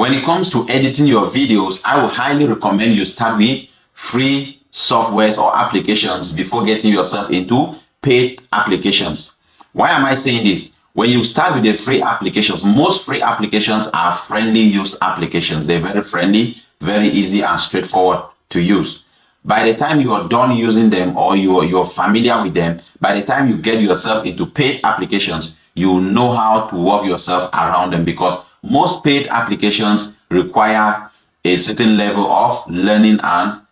When it comes to editing your videos, I would highly recommend you start with free softwares or applications before getting yourself into paid applications. Why am I saying this? When you start with the free applications, most free applications are friendly use applications. They're very friendly, very easy and straightforward to use. By the time you are done using them or you're familiar with them, by the time you get yourself into paid applications, you know how to work yourself around them, because most paid applications require a certain level of learning and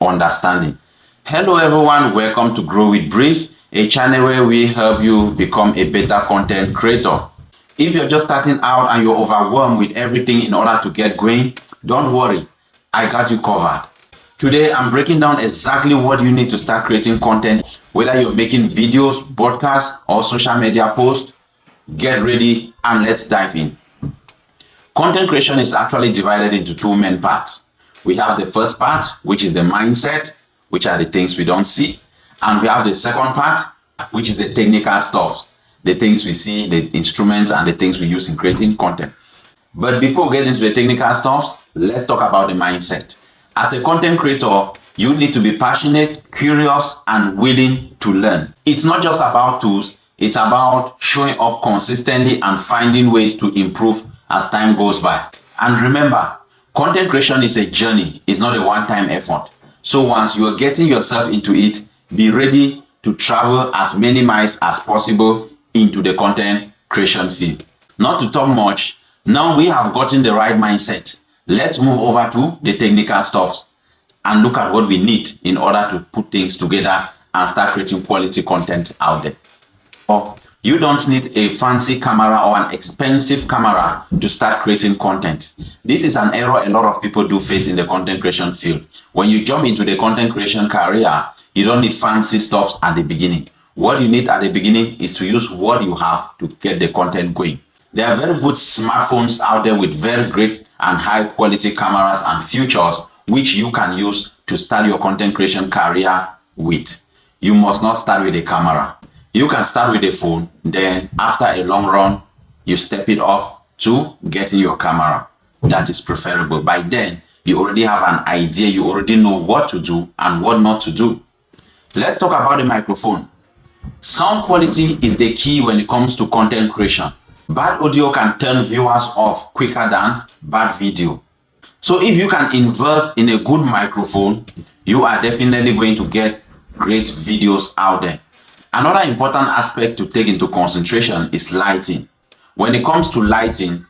understanding. Hello everyone, welcome to Grow with Bris, a channel where we help you become a better content creator. If you're just starting out and you're overwhelmed with everything in order to get going, don't worry, I got you covered. Today, I'm breaking down exactly what you need to start creating content, whether you're making videos, podcasts, or social media posts. Get ready and let's dive in. Content creation is actually divided into two main parts. We have the first part, which is the mindset, which are the things we don't see. And we have the second part, which is the technical stuff, the things we see, the instruments, and the things we use in creating content. But before we get into the technical stuff, let's talk about the mindset. As a content creator, you need to be passionate, curious, and willing to learn. It's not just about tools, it's about showing up consistently and finding ways to improve as time goes by. And remember, content creation is a journey, it's not a one-time effort. So once you're getting yourself into it, be ready to travel as many miles as possible into the content creation field. Not to talk much, now we have gotten the right mindset. Let's move over to the technical stuff and look at what we need in order to put things together and start creating quality content out there. You don't need a fancy camera or an expensive camera to start creating content. This is an error a lot of people do face in the content creation field. When you jump into the content creation career, you don't need fancy stuff at the beginning. What you need at the beginning is to use what you have to get the content going. There are very good smartphones out there with very great and high quality cameras and features which you can use to start your content creation career with. You must not start with a camera. You can start with a phone, then after a long run, you step it up to getting your camera. That is preferable. By then, you already have an idea, you already know what to do and what not to do. Let's talk about the microphone. Sound quality is the key when it comes to content creation. Bad audio can turn viewers off quicker than bad video. So if you can invest in a good microphone, you are definitely going to get great videos out there. Another important aspect to take into consideration is lighting. When it comes to lighting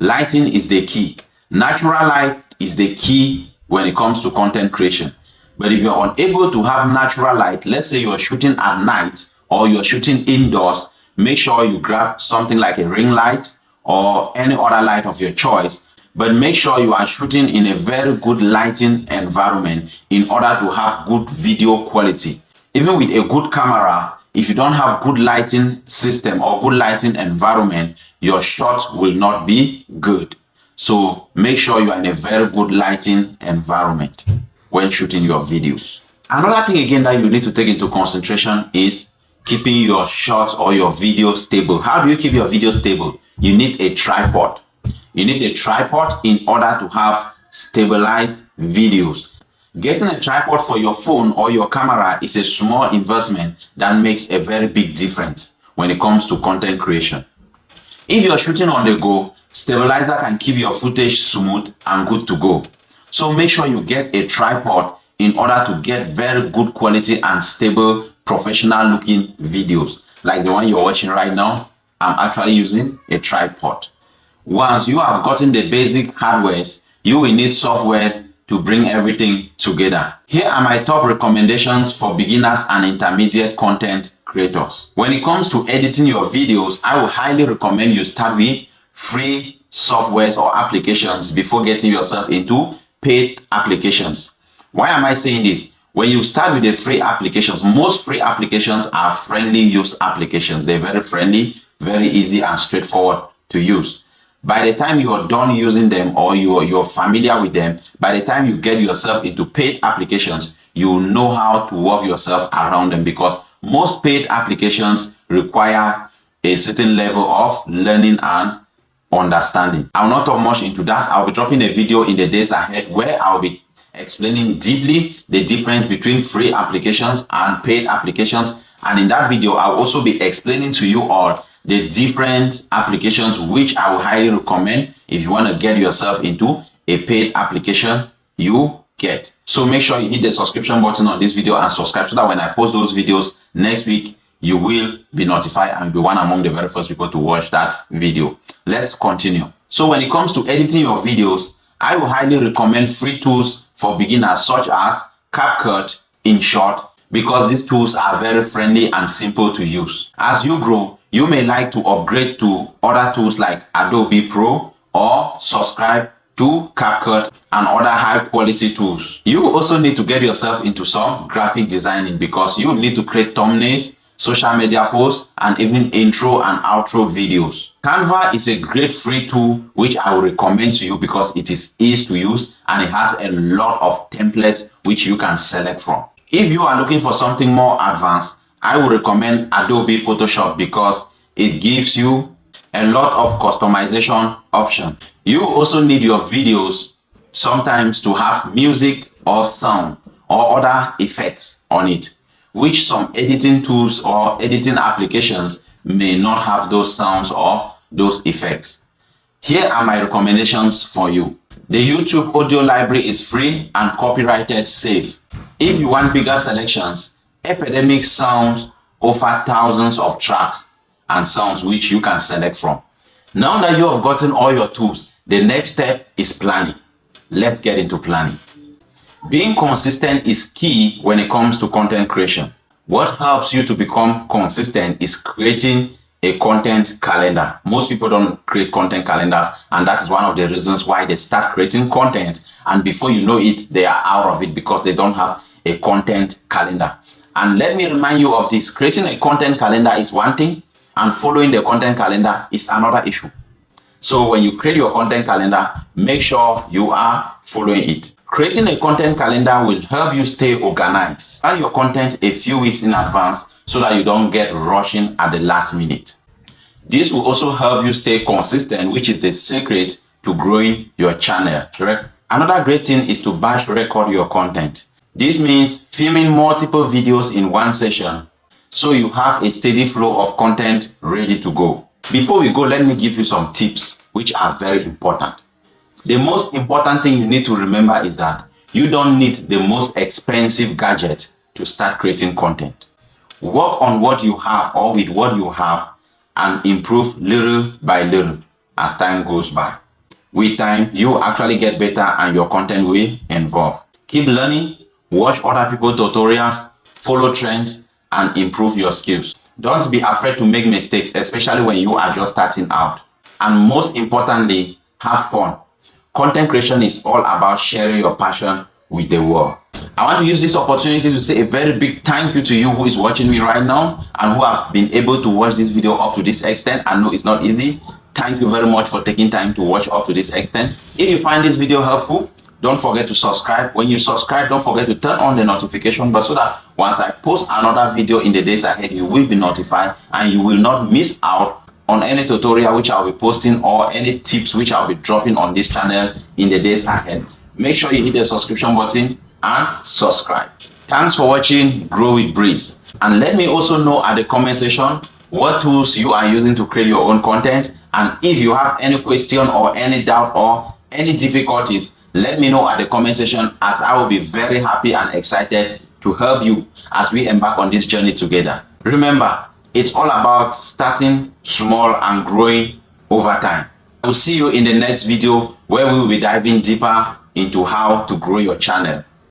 is the key. Natural light is the key when it comes to content creation. But if you're unable to have natural light, let's say you're shooting at night or you're shooting indoors, make sure you grab something like a ring light or any other light of your choice, but make sure you are shooting in a very good lighting environment in order to have good video quality. Even with a good camera, if you don't have good lighting system or good lighting environment, your shots will not be good. So make sure you are in a very good lighting environment when shooting your videos. Another thing again that you need to take into consideration is keeping your shots or your video stable. How do you keep your video stable? You need a tripod. You need a tripod in order to have stabilized videos. Getting a tripod for your phone or your camera is a small investment that makes a very big difference when it comes to content creation. If you're shooting on the go, stabilizer can keep your footage smooth and good to go. So make sure you get a tripod in order to get very good quality and stable professional looking videos. Like the one you're watching right now, I'm actually using a tripod. Once you have gotten the basic hardwares, you will need softwares to bring everything together. Here are my top recommendations for beginners and intermediate content creators. When it comes to editing your videos, I would highly recommend you start with free softwares or applications before getting yourself into paid applications. Why am I saying this? When you start with the free applications, most free applications are friendly use applications. They're very friendly, very easy and straightforward to use. By the time you are done using them or you're familiar with them, by the time you get yourself into paid applications, you know how to work yourself around them, because most paid applications require a certain level of learning and understanding. I will not talk much into that. I'll be dropping a video in the days ahead where I'll be explaining deeply the difference between free applications and paid applications. And in that video, I'll also be explaining to you all the different applications which I will highly recommend if you want to get yourself into a paid application you get. So make sure you hit the subscription button on this video and subscribe so that when I post those videos next week, you will be notified and be one among the very first people to watch that video. Let's continue. So when it comes to editing your videos, I will highly recommend free tools for beginners such as CapCut, InShot, because these tools are very friendly and simple to use. As you grow, you may like to upgrade to other tools like Adobe Pro or subscribe to CapCut and other high quality tools. You will also need to get yourself into some graphic designing because you will need to create thumbnails, social media posts, and even intro and outro videos. Canva is a great free tool which I will recommend to you because it is easy to use and it has a lot of templates which you can select from. If you are looking for something more advanced, I will recommend Adobe Photoshop because it gives you a lot of customization options. You also need your videos sometimes to have music or sound or other effects on it, which some editing tools or editing applications may not have those sounds or those effects. Here are my recommendations for you. The YouTube audio library is free and copyrighted safe. If you want bigger selections, Epidemic Sounds offer thousands of tracks and sounds which you can select from. Now that you have gotten all your tools, the next step is planning. Let's get into planning. Being consistent is key when it comes to content creation. What helps you to become consistent is creating a content calendar. Most people don't create content calendars, and that is one of the reasons why they start creating content, and before you know it, they are out of it because they don't have a content calendar. And let me remind you of this. Creating a content calendar is one thing, and following the content calendar is another issue. So when you create your content calendar, make sure you are following it. Creating a content calendar will help you stay organized. Plan your content a few weeks in advance so that you don't get rushing at the last minute. This will also help you stay consistent, which is the secret to growing your channel. Correct? Another great thing is to batch record your content. This means filming multiple videos in one session so you have a steady flow of content ready to go. Before we go, let me give you some tips which are very important. The most important thing you need to remember is that you don't need the most expensive gadget to start creating content. Work on what you have or with what you have and improve little by little as time goes by. With time, you actually get better and your content will evolve. Keep learning, watch other people's tutorials, follow trends, and improve your skills. Don't be afraid to make mistakes, especially when you are just starting out. And most importantly, have fun. Content creation is all about sharing your passion with the world. I want to use this opportunity to say a very big thank you to you who is watching me right now and who have been able to watch this video up to this extent. I know it's not easy. Thank you very much for taking time to watch up to this extent. If you find this video helpful, don't forget to subscribe. When you subscribe, don't forget to turn on the notification bell so that once I post another video in the days ahead, you will be notified and you will not miss out on any tutorial which I'll be posting or any tips which I'll be dropping on this channel in the days ahead. Make sure you hit the subscription button and subscribe. Thanks for watching Grow with Bris. And let me also know at the comment section what tools you are using to create your own content. And if you have any question or any doubt or any difficulties, let me know at the comment section, as I will be very happy and excited to help you as we embark on this journey together. Remember, it's all about starting small and growing over time. I will see you in the next video where we will be diving deeper into how to grow your channel.